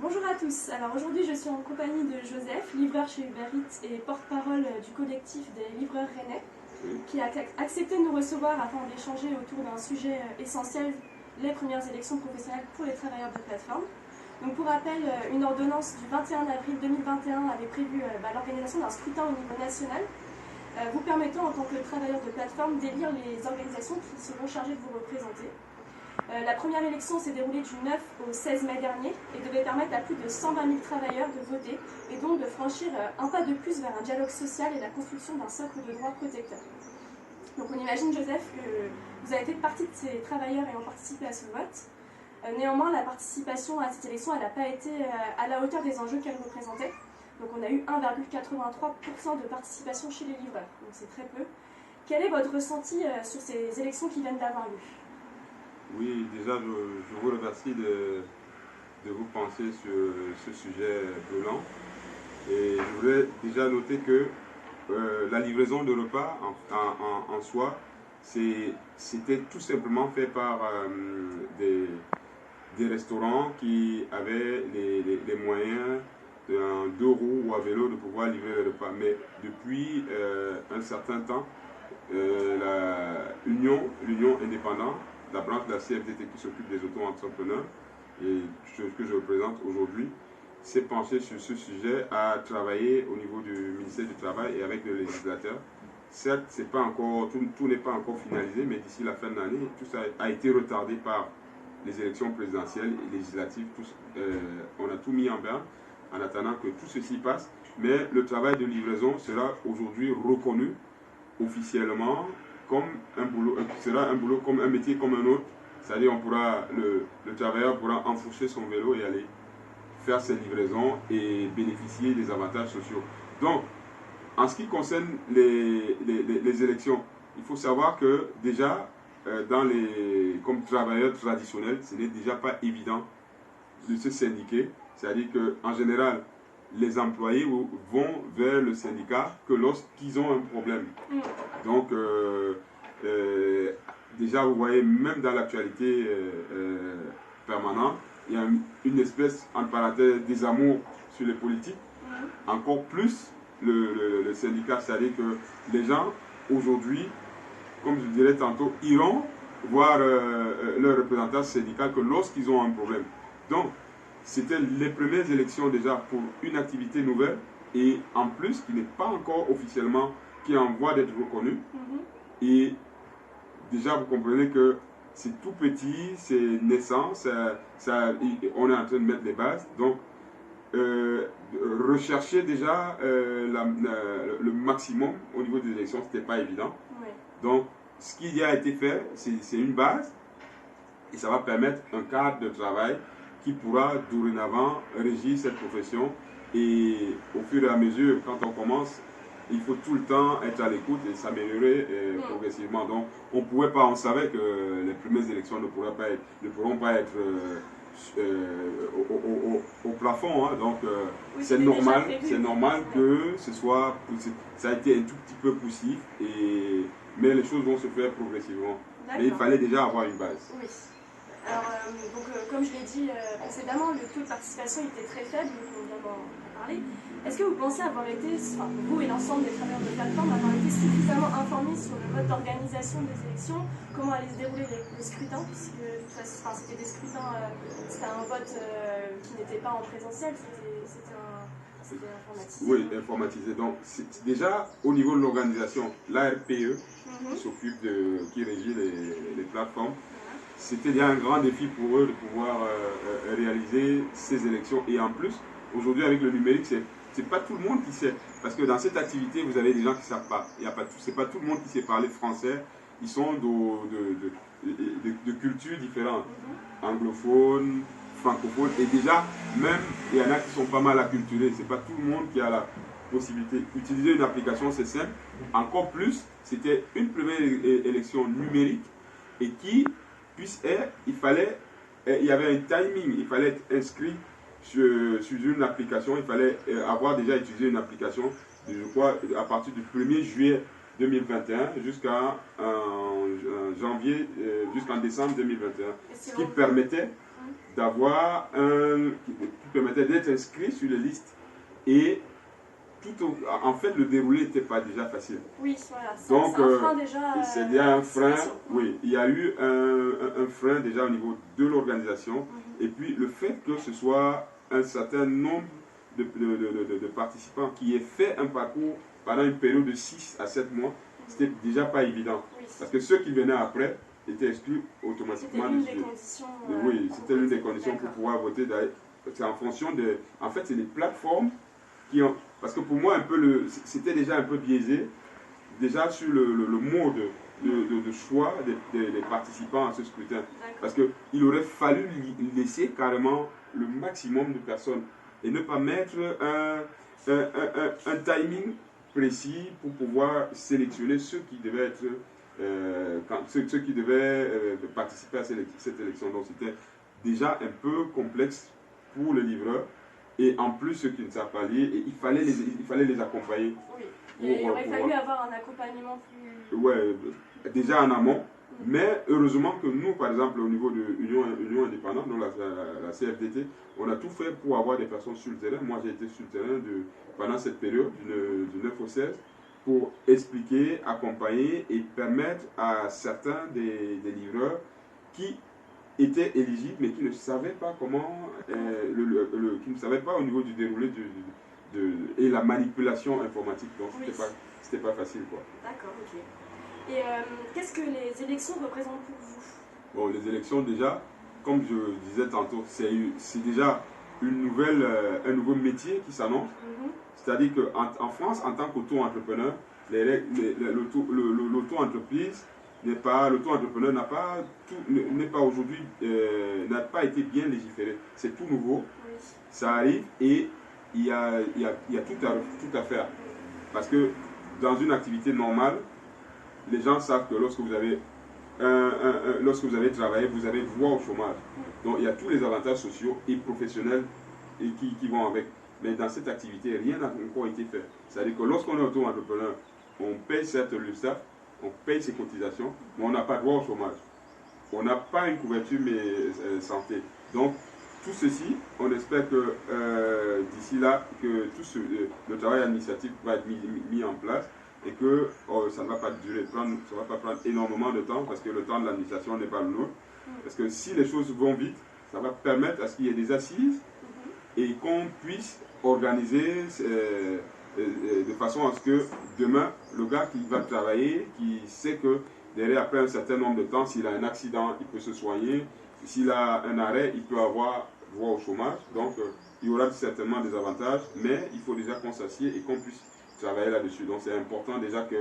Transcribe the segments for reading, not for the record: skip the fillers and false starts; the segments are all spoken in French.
Bonjour à tous, alors aujourd'hui je suis en compagnie de Joseph, livreur chez Uber Eats et porte-parole du collectif des livreurs rennais, qui a accepté de nous recevoir afin d'échanger autour d'un sujet essentiel, les premières élections professionnelles pour les travailleurs de plateforme. Donc pour rappel, une ordonnance du 21 avril 2021 avait prévu l'organisation d'un scrutin au niveau national, vous permettant en tant que travailleur de plateforme d'élire les organisations qui seront chargées de vous représenter. La première élection s'est déroulée du 9 au 16 mai dernier et devait permettre à plus de 120 000 travailleurs de voter et donc de franchir un pas de plus vers un dialogue social et la construction d'un socle de droits protecteurs. Donc on imagine, Joseph, que vous avez fait partie de ces travailleurs ayant participé à ce vote. Néanmoins, la participation à cette élection n'a pas été à la hauteur des enjeux qu'elle représentait. Donc on a eu 1,83% de participation chez les livreurs, donc c'est très peu. Quel est votre ressenti sur ces élections qui viennent d'avoir lieu ? Oui, déjà, je vous remercie de vous pencher sur ce sujet brûlant. Et je voulais déjà noter que la livraison de repas en soi, c'était tout simplement fait par des restaurants qui avaient les moyens d'un 2 roues ou à vélo de pouvoir livrer les repas. Mais depuis un certain temps, l'Union indépendante, la branche de la CFDT qui s'occupe des auto-entrepreneurs et que je représente aujourd'hui, s'est penchée sur ce sujet, a travaillé au niveau du ministère du Travail et avec le législateur. Certes, tout n'est pas encore finalisé, mais d'ici la fin de l'année, tout ça a été retardé par les élections présidentielles et législatives. On a tout mis en berne en attendant que tout ceci passe, mais le travail de livraison sera aujourd'hui reconnu officiellement comme un boulot, sera un boulot comme un métier comme un autre. C'est-à-dire le travailleur pourra enfourcher son vélo et aller faire ses livraisons et bénéficier des avantages sociaux. Donc, en ce qui concerne les élections, il faut savoir que déjà, comme travailleur traditionnel, ce n'est déjà pas évident de se syndiquer. C'est-à-dire qu'en général, les employés vont vers le syndicat que lorsqu'ils ont un problème. Donc, déjà, vous voyez, même dans l'actualité permanente, il y a une espèce, entre parenthèses, désamour sur les politiques. Encore plus le syndicat, c'est-à-dire que les gens, aujourd'hui, comme je dirais tantôt, iront voir leur représentant syndical que lorsqu'ils ont un problème. Donc, c'était les premières élections déjà pour une activité nouvelle et en plus qui n'est pas encore officiellement, qui est en voie d'être reconnue. Et déjà vous comprenez que c'est tout petit, c'est naissant, on est en train de mettre les bases. Donc rechercher déjà le maximum au niveau des élections, ce n'était pas évident. Donc ce qui a été fait, c'est une base et ça va permettre un cadre de travail qui pourra dorénavant régir cette profession. Et au fur et à mesure, quand on commence, il faut tout le temps être à l'écoute et s'améliorer progressivement. Donc, on savait que les premières élections ne pourront pas être au plafond. Hein. Donc, oui, c'est normal que ça a été un tout petit peu poussif, mais les choses vont se faire progressivement. Mais il fallait déjà avoir une base. Oui. Alors, comme je l'ai dit précédemment, le taux de participation était très faible, on vient d'en parler. Est-ce que vous pensez avoir été, vous et l'ensemble des travailleurs de plateforme, avoir été suffisamment informés sur le mode d'organisation des élections, comment allaient se dérouler les scrutins, puisque c'était des scrutins, c'était un vote qui n'était pas en présentiel, c'était informatisé. Oui, informatisé. Donc, déjà, au niveau de l'organisation, l'ARPE, qui régit les plateformes, c'était déjà un grand défi pour eux de pouvoir réaliser ces élections. Et en plus, aujourd'hui avec le numérique, c'est pas tout le monde qui sait. Parce que dans cette activité, vous avez des gens qui ne savent pas. C'est pas tout le monde qui sait parler français. Ils sont de cultures différentes. Anglophones, francophones. Et déjà, même, il y en a qui sont pas mal acculturés. C'est pas tout le monde qui a la possibilité. Utiliser une application, c'est simple. Encore plus, c'était une première élection numérique et qui il y avait un timing, il fallait être inscrit sur une application, il fallait avoir déjà utilisé une application, je crois, à partir du 1er juillet 2021 jusqu'en décembre 2021, ce qui permettait permettait d'être inscrit sur les listes. Et en fait, le déroulé n'était pas déjà facile. Oui, voilà. Donc, c'est un frein déjà. c'est déjà un frein. Oui, Oui, il y a eu un frein déjà au niveau de l'organisation. Et puis, le fait que ce soit un certain nombre de participants qui aient fait un parcours pendant une période de 6 à 7 mois, c'était déjà pas évident. Oui. Parce que ceux qui venaient après étaient exclus automatiquement. C'était l'une des conditions. Oui, c'était l'une des conditions pour pouvoir voter. C'est en fonction de... En fait, c'est les plateformes qui ont... Parce que pour moi, c'était déjà un peu biaisé, déjà sur le mode de choix des participants à ce scrutin. Parce qu'il aurait fallu laisser carrément le maximum de personnes et ne pas mettre un timing précis pour pouvoir sélectionner ceux qui devaient être ceux qui devaient participer à cette élection. Donc c'était déjà un peu complexe pour les livreurs et en plus ceux qui ne savent pas lire, et il fallait les accompagner. Oui. Il aurait fallu avoir un accompagnement plus... Ouais, déjà en amont. Mais heureusement que nous, par exemple, au niveau de l'Union indépendante, donc la CFDT, on a tout fait pour avoir des personnes sur le terrain. Moi, j'ai été sur le terrain pendant cette période, du 9 au 16, pour expliquer, accompagner et permettre à certains des livreurs qui étaient éligibles, mais qui ne savaient pas comment, qui ne savaient pas au niveau du déroulé et la manipulation informatique. Donc, c'était pas facile, quoi. D'accord, ok. Et qu'est-ce que les élections représentent pour vous? Bon, les élections, déjà, comme je disais tantôt, c'est déjà un nouveau métier qui s'annonce. C'est-à-dire qu'en France, en tant qu'auto-entrepreneur, l'auto-entreprise l'auto-entrepreneur n'a pas aujourd'hui, n'a pas été bien légiféré. C'est tout nouveau, ça arrive et il y a tout à faire. Parce que dans une activité normale, les gens savent que lorsque vous avez travaillé, vous avez droit au chômage. Donc il y a tous les avantages sociaux et professionnels qui vont avec. Mais dans cette activité, rien n'a encore été fait. C'est-à-dire que lorsqu'on est auto-entrepreneur, on paye certes l'URSSAF, on paye ses cotisations, mais on n'a pas droit au chômage. On n'a pas une couverture santé. Donc tout ceci, on espère que d'ici là, que le travail administratif va être mis en place et que ça ne va pas durer, ça ne va pas prendre énormément de temps parce que le temps de l'administration n'est pas le nôtre. Parce que si les choses vont vite, ça va permettre à ce qu'il y ait des assises et qu'on puisse organiser de façon à ce que demain, le gars qui va travailler, qui sait que derrière, après un certain nombre de temps, s'il a un accident, il peut se soigner. S'il a un arrêt, il peut avoir droit au chômage. Donc, il y aura certainement des avantages, mais il faut déjà qu'on s'assied et qu'on puisse travailler là-dessus. Donc, c'est important déjà que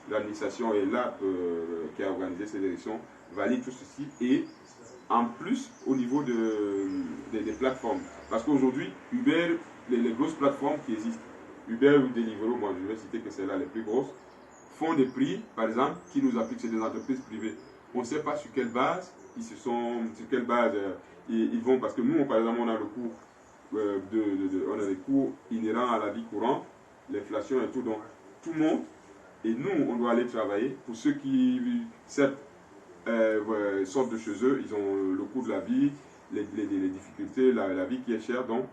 l'administration est là, qui a organisé ces élections, valide tout ceci. Et en plus, au niveau des plateformes. Parce qu'aujourd'hui, Uber, les grosses plateformes qui existent, Uber ou Deliveroo, moi je vais citer que c'est là les plus grosses, font des prix, par exemple, qui nous appliquent, c'est des entreprises privées. On ne sait pas sur quelle base ils vont, parce que nous, par exemple, on a le coût on a des coûts inhérents à la vie courante, l'inflation et tout, donc tout monte, et nous, on doit aller travailler. Pour ceux qui, certes, sortent de chez eux, ils ont le coût de la vie, les difficultés, la vie qui est chère, donc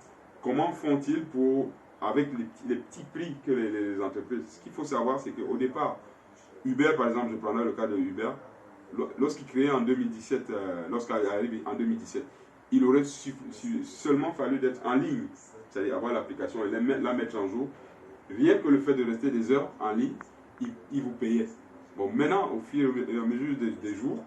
comment font-ils pour, avec les petits prix que les entreprises, ce qu'il faut savoir, c'est qu'au départ, Uber, par exemple, je prendrai le cas de Uber, lorsqu'il créait en 2017, lorsqu'il arrive en 2017, il aurait seulement fallu d'être en ligne, c'est-à-dire avoir l'application et la mettre en jour. Rien que le fait de rester des heures en ligne, il vous payait. Bon, maintenant, au fur et à mesure des jours,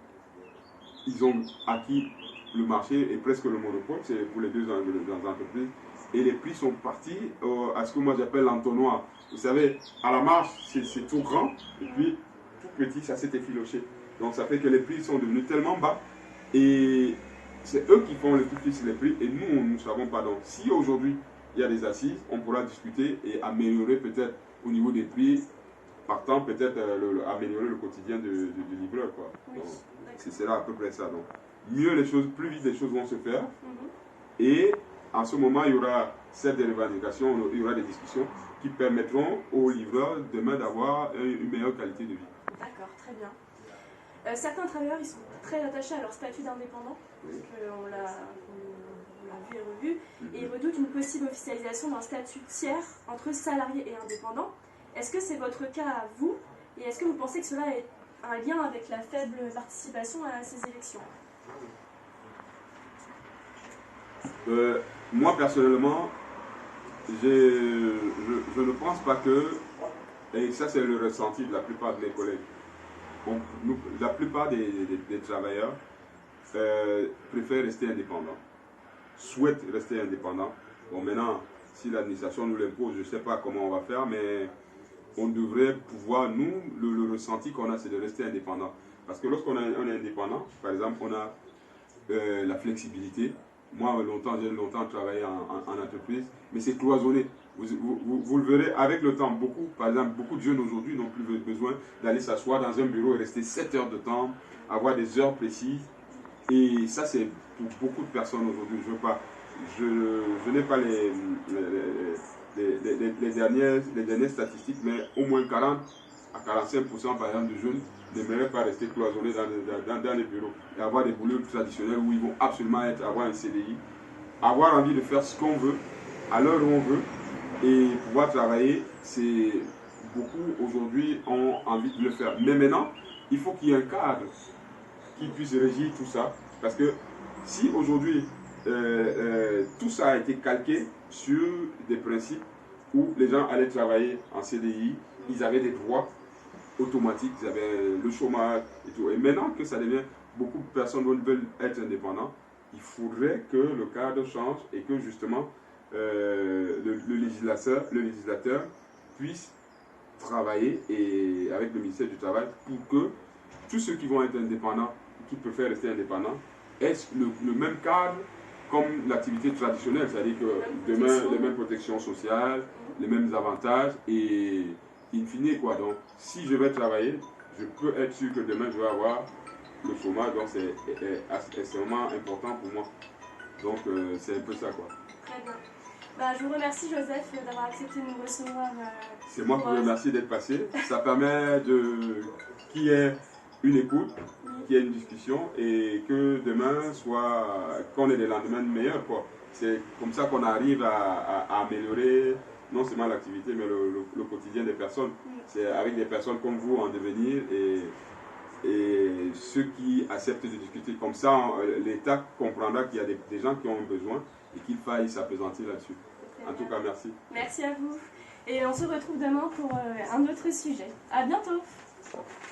ils ont acquis le marché et presque le monopole, c'est pour les deux entreprises. Et les prix sont partis à ce que moi j'appelle l'entonnoir. Vous savez, à la marche, c'est tout grand, et puis tout petit, ça s'est effiloché. Donc ça fait que les prix sont devenus tellement bas, et c'est eux qui font les plus fixes les prix, et nous, nous ne savons pas. Donc si aujourd'hui, il y a des assises, on pourra discuter et améliorer peut-être au niveau des prix, partant peut-être améliorer le quotidien du livreur, quoi. Oui, c'est là à peu près ça. Donc, mieux les choses, plus vite les choses vont se faire. Et en ce moment, il y aura certes des revendications, il y aura des discussions qui permettront aux livreurs demain d'avoir une meilleure qualité de vie. D'accord, très bien. Certains travailleurs, ils sont très attachés à leur statut d'indépendant, parce qu'on l'a vu et revu, et ils redoutent une possible officialisation d'un statut tiers entre salariés et indépendants. Est-ce que c'est votre cas à vous? Et est-ce que vous pensez que cela a un lien avec la faible participation à ces élections? Moi, personnellement, je ne pense pas que, et ça c'est le ressenti de la plupart de mes collègues, la plupart des travailleurs préfèrent rester indépendants, souhaitent rester indépendants. Bon, maintenant, si l'administration nous l'impose, je ne sais pas comment on va faire, mais on devrait pouvoir, nous, le ressenti qu'on a, c'est de rester indépendant. Parce que lorsqu'on est indépendant, par exemple, on a la flexibilité. Moi, j'ai longtemps travaillé en entreprise, mais c'est cloisonné. Vous le verrez avec le temps. Par exemple, beaucoup de jeunes aujourd'hui n'ont plus besoin d'aller s'asseoir dans un bureau et rester 7 heures de temps, avoir des heures précises. Et ça, c'est pour beaucoup de personnes aujourd'hui. Je n'ai pas les dernières statistiques, mais au moins 40 à 45% par exemple de jeunes n'aimeraient pas rester cloisonnés dans les bureaux et avoir des boulots traditionnels où ils vont absolument avoir un CDI, avoir envie de faire ce qu'on veut, à l'heure où on veut, et pouvoir travailler. C'est beaucoup aujourd'hui ont envie de le faire. Mais maintenant, il faut qu'il y ait un cadre qui puisse régir tout ça. Parce que si aujourd'hui, tout ça a été calqué sur des principes où les gens allaient travailler en CDI, ils avaient des droits automatiques, ils avaient le chômage et tout. Et maintenant que ça devient, beaucoup de personnes veulent être indépendants, il faudrait que le cadre change et que justement le législateur puisse travailler avec le ministère du Travail pour que tous ceux qui vont être indépendants, qui préfèrent rester indépendants, aient le même cadre comme l'activité traditionnelle, c'est-à-dire que demain, les mêmes protections sociales, les mêmes avantages et in fine quoi. Donc, si je vais travailler, je peux être sûr que demain je vais avoir le chômage, donc c'est extrêmement important pour moi. Donc, c'est un peu ça quoi. Très bien. Bah, je vous remercie Joseph d'avoir accepté de nous recevoir. C'est moi qui vous remercie d'être passé. Ça permet qu'il y ait une écoute, qu'il y ait une discussion et que demain qu'on ait des lendemains meilleurs quoi. C'est comme ça qu'on arrive à améliorer non seulement l'activité mais le quotidien des personnes. C'est avec des personnes comme vous en devenir et ceux qui acceptent de discuter comme ça, l'État comprendra qu'il y a des gens qui ont besoin et qu'il faille s'appesantir là-dessus. En tout cas, merci. Merci à vous. Et on se retrouve demain pour un autre sujet. À bientôt.